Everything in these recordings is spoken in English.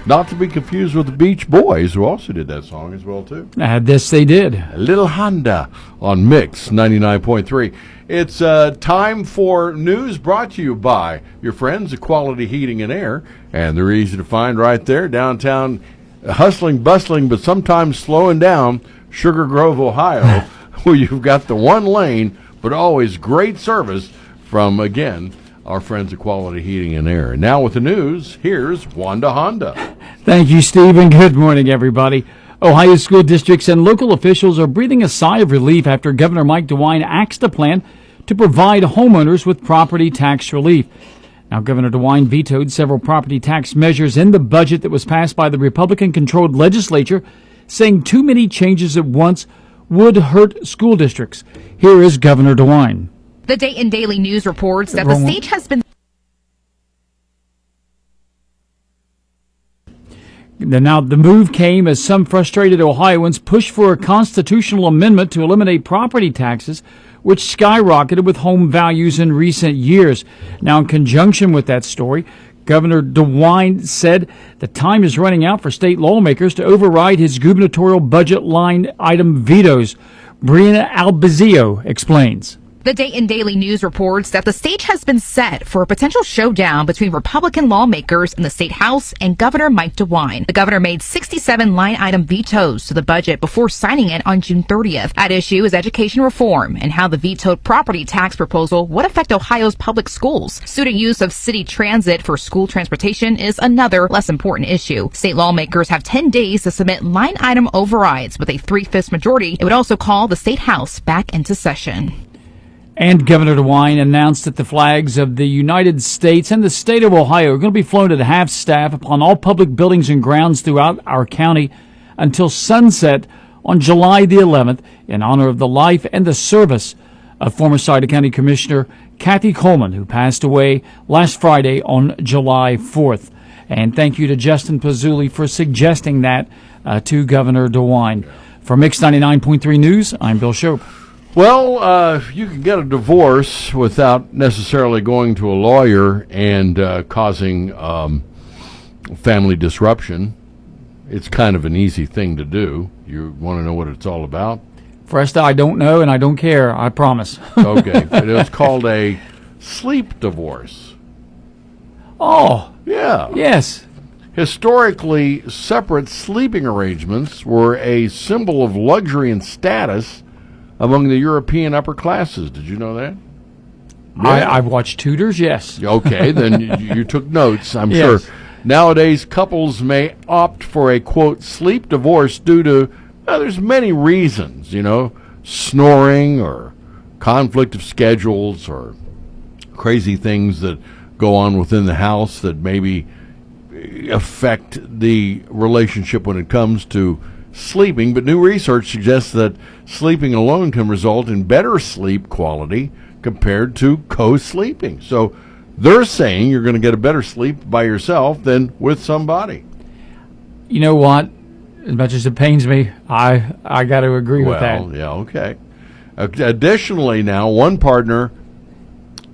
Not to be confused with the Beach Boys, who also did that song as well, too. This they did. Little Honda on Mix 99.3. It's time for news brought to you by your friends at Quality Heating and Air, and they're easy to find right there downtown, hustling, bustling, but sometimes slowing down, Sugar Grove, Ohio, where you've got the one lane, but always great service from, again, our friends at Quality Heating and Air. And now with the news, here's Wanda Honda. Thank you, Steve, and good morning, everybody. Ohio school districts and local officials are breathing a sigh of relief after Governor Mike DeWine axed a plan to provide homeowners with property tax relief. Now, Governor DeWine vetoed several property tax measures in the budget that was passed by the Republican-controlled legislature, saying too many changes at once would hurt school districts. Here is Governor DeWine. The Dayton Daily News reports that the state has been... Now, the move came as some frustrated Ohioans pushed for a constitutional amendment to eliminate property taxes, which skyrocketed with home values in recent years. Now, in conjunction with that story, Governor DeWine said the time is running out for state lawmakers to override his gubernatorial budget line item vetoes. Brianna Albizio explains. The Dayton Daily News reports that the stage has been set for a potential showdown between Republican lawmakers in the state House and Governor Mike DeWine. The governor made 67 line-item vetoes to the budget before signing it on June 30th. At issue is education reform and how the vetoed property tax proposal would affect Ohio's public schools. Student use of city transit for school transportation is another less important issue. State lawmakers have 10 days to submit line-item overrides with a 3/5 majority. It would also call the state House back into session. And Governor DeWine announced that the flags of the United States and the state of Ohio are going to be flown at half-staff upon all public buildings and grounds throughout our county until sunset on July the 11th in honor of the life and the service of former Sauter County Commissioner Kathy Coleman, who passed away last Friday on July 4th. And thank you to Justin Pazzulli for suggesting that to Governor DeWine. For Mix 99.3 News, I'm Bill Shope. Well, you can get a divorce without necessarily going to a lawyer and causing family disruption. It's kind of an easy thing to do. You want to know what it's all about? First, I don't know, and I don't care, I promise. Okay. It's called a sleep divorce. Oh. Yeah. Yes. Historically, separate sleeping arrangements were a symbol of luxury and status among the European upper classes. Did you know that? Yeah. I've watched Tudors, yes. Okay, then you took notes, I'm yes. sure. Nowadays, couples may opt for a, quote, sleep divorce due to, there's many reasons, snoring or conflict of schedules or crazy things that go on within the house that maybe affect the relationship when it comes to sleeping. But new research suggests that sleeping alone can result in better sleep quality compared to co-sleeping. So they're saying you're going to get a better sleep by yourself than with somebody. You know what? As much as it pains me, I got to agree with that. Well, yeah, okay. Additionally, now, one partner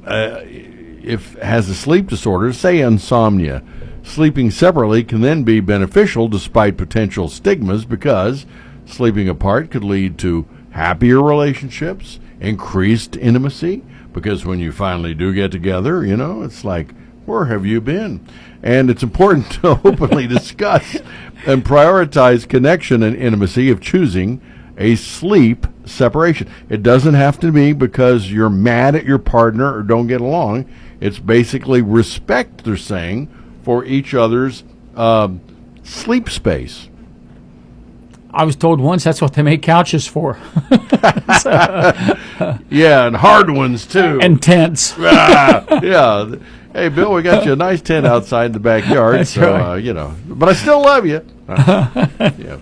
if has a sleep disorder, say insomnia, sleeping separately can then be beneficial despite potential stigmas because sleeping apart could lead to happier relationships, increased intimacy, because when you finally do get together, it's like, where have you been? And it's important to openly discuss and prioritize connection and intimacy of choosing a sleep separation. It doesn't have to be because you're mad at your partner or don't get along. It's basically respect, they're saying, for each other's sleep space. I was told once that's what they make couches for. Yeah, and hard ones, too. And tents. Yeah. Hey, Bill, we got you a nice tent outside in the backyard. That's so, right. But I still love you. Yeah.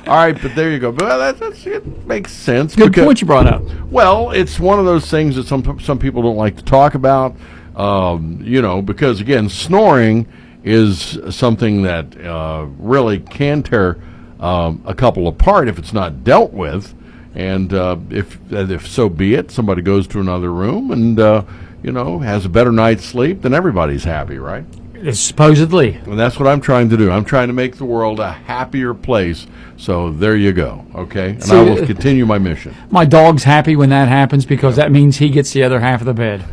All right, but there you go. Well, it makes sense. Good point you brought up. Well, it's one of those things that some people don't like to talk about, because, again, snoring is something that really can tear a couple apart if it's not dealt with. And if so be it, somebody goes to another room and, has a better night's sleep, then everybody's happy, right? Supposedly. And that's what I'm trying to do. I'm trying to make the world a happier place. So there you go, okay? And I will continue my mission. My dog's happy when that happens because that means he gets the other half of the bed.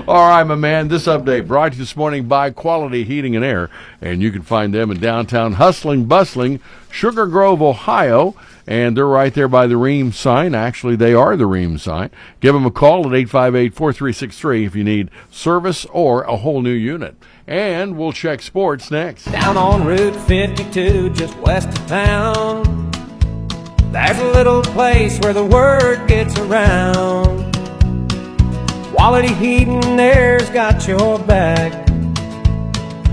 All right, my man. This update brought to you this morning by Quality Heating and Air. And you can find them in downtown hustling, bustling Sugar Grove, Ohio. And they're right there by the Ream sign. Actually, they are the Ream sign. Give them a call at 858-4363 if you need service or a whole new unit. And we'll check sports next. Down on Route 52, just west of town, there's a little place where the word gets around. Quality Heating and Air's got your back.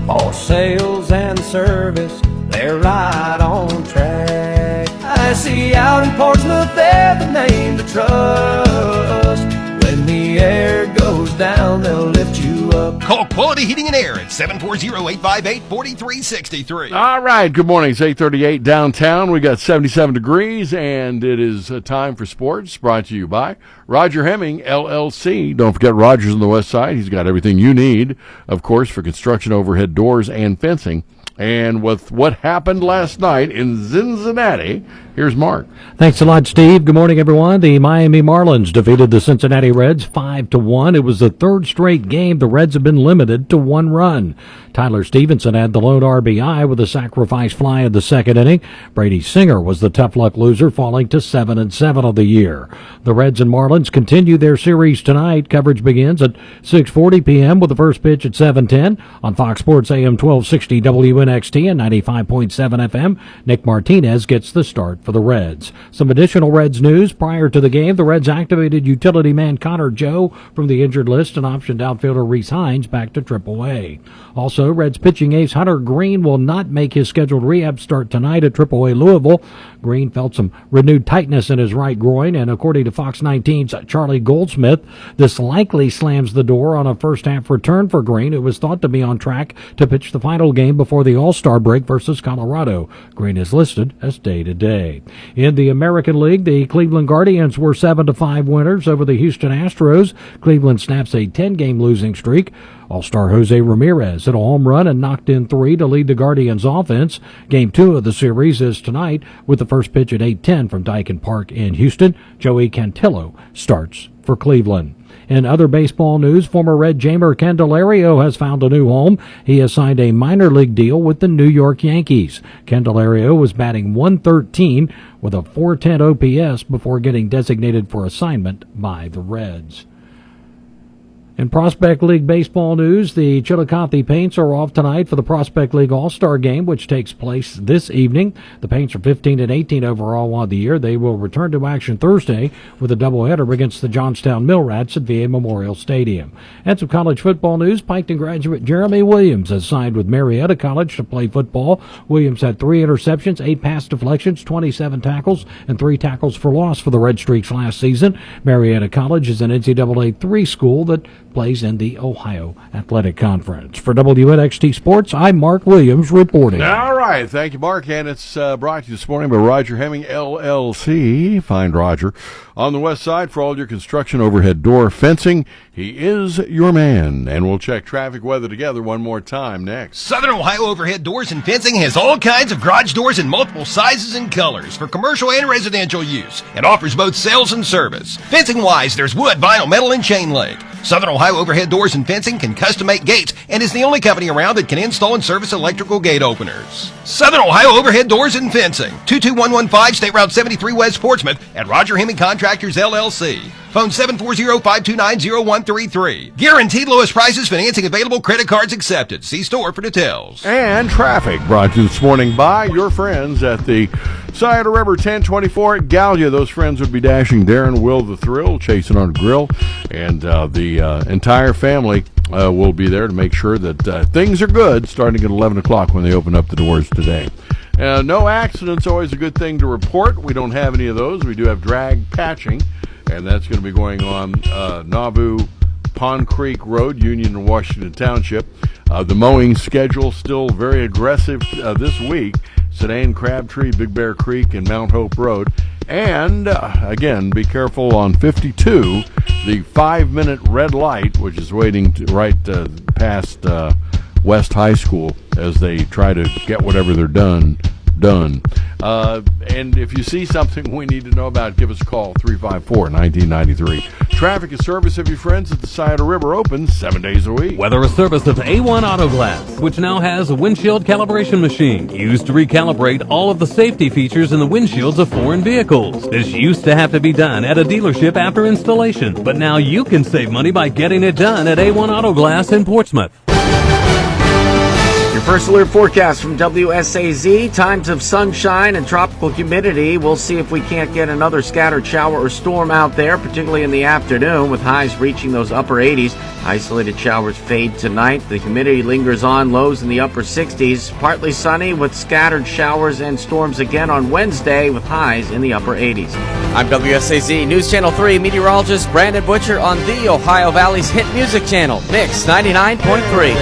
For sales and service, they're right on track. I see out in Portsmouth they're the name to trust. When the air goes down, they'll lift you up. Call Quality Heating and Air at 740-858-4363. All right, good morning. It's 8:38 downtown. We got 77 degrees, and it is time for sports, brought to you by Roger Hemming, LLC. Don't forget Roger's on the west side. He's got everything you need, of course, for construction, overhead doors, and fencing. And with what happened last night in Cincinnati, here's Mark. Thanks a lot, Steve. Good morning, everyone. The Miami Marlins defeated the Cincinnati Reds 5-1. It was the third straight game the Reds have been limited to one run. Tyler Stevenson had the lone RBI with a sacrifice fly in the second inning. Brady Singer was the tough luck loser, falling to 7-7 of the year. The Reds and Marlins continue their series tonight. Coverage begins at 6:40 p.m. with the first pitch at 7:10 on Fox Sports AM 1260 WNXT and 95.7 FM. Nick Martinez gets the start for the Reds. Some additional Reds news prior to the game. The Reds activated utility man Connor Joe from the injured list and optioned outfielder Reese Hines back to AAA. Also, Reds pitching ace Hunter Green will not make his scheduled rehab start tonight at AAA Louisville. Green felt some renewed tightness in his right groin, and according to Fox 19's Charlie Goldsmith, this likely slams the door on a first-half return for Green, who was thought to be on track to pitch the final game before the All-Star break versus Colorado. Green is listed as day-to-day. In the American League, the Cleveland Guardians were 7-5 winners over the Houston Astros. Cleveland snaps a 10-game losing streak. All-Star Jose Ramirez hit a home run and knocked in 3 to lead the Guardians' offense. Game 2 of the series is tonight with the first pitch at 8:10 from Daikin Park in Houston. Joey Cantillo starts for Cleveland. In other baseball news, former Red Jamer Candelario has found a new home. He has signed a minor league deal with the New York Yankees. Candelario was batting .113 with a .410 OPS before getting designated for assignment by the Reds. In Prospect League baseball news, the Chillicothe Paints are off tonight for the Prospect League All-Star Game, which takes place this evening. The Paints are 15-18 overall on the year. They will return to action Thursday with a doubleheader against the Johnstown Millrats at VA Memorial Stadium. And some college football news, Piketon graduate Jeremy Williams has signed with Marietta College to play football. Williams had 3 interceptions, 8 pass deflections, 27 tackles, and 3 tackles for loss for the Red Streaks last season. Marietta College is an NCAA 3 school that plays in the Ohio Athletic Conference. For WNXT Sports, I'm Mark Williams reporting. All right. Thank you, Mark. And it's brought to you this morning by Roger Hemming, LLC. Find Roger on the west side for all your construction, overhead door, fencing. He is your man. And we'll check traffic weather together one more time next. Southern Ohio Overhead Doors and Fencing has all kinds of garage doors in multiple sizes and colors for commercial and residential use and offers both sales and service. Fencing-wise, there's wood, vinyl, metal, and chain link. Southern Ohio Overhead Doors and Fencing can custom make gates and is the only company around that can install and service electrical gate openers. Southern Ohio Overhead Doors and Fencing, 22115 State Route 73 West Portsmouth at Roger Hemming Contractors LLC. Phone 740-529-0133. Guaranteed lowest prices, financing available, credit cards accepted. See store for details. And traffic brought to you this morning by your friends at the Scioto River 1024 at Gallia. Those friends would be dashing Darren, Will the Thrill, chasing on a grill, and the entire family will be there to make sure that things are good starting at 11 o'clock when they open up the doors today. No accidents, always a good thing to report. We don't have any of those. We do have drag patching, and that's going to be going on Nauvoo Pond Creek Road, Union and Washington Township. The mowing schedule still very aggressive this week. Sedan, Crabtree, Big Bear Creek, and Mount Hope Road. And, again, be careful on 52, the 5-minute red light, which is waiting right past West High School as they try to get whatever they're done. And if you see something we need to know about, give us a call, 354-1993. Traffic and service of your friends at the Scioto River, open 7 days a week. Weather a service of A1 Auto Glass, which now has a windshield calibration machine used to recalibrate all of the safety features in the windshields of foreign vehicles. This used to have to be done at a dealership after installation, but now you can save money by getting it done at A1 Auto Glass in Portsmouth. Your first alert forecast from WSAZ. Times of sunshine and tropical humidity. We'll see if we can't get another scattered shower or storm out there, particularly in the afternoon, with highs reaching those upper 80s. Isolated showers fade tonight. The humidity lingers on, lows in the upper 60s. Partly sunny with scattered showers and storms again on Wednesday, with highs in the upper 80s. I'm WSAZ News Channel 3 meteorologist Brandon Butcher on the Ohio Valley's hit music channel, Mix 99.3.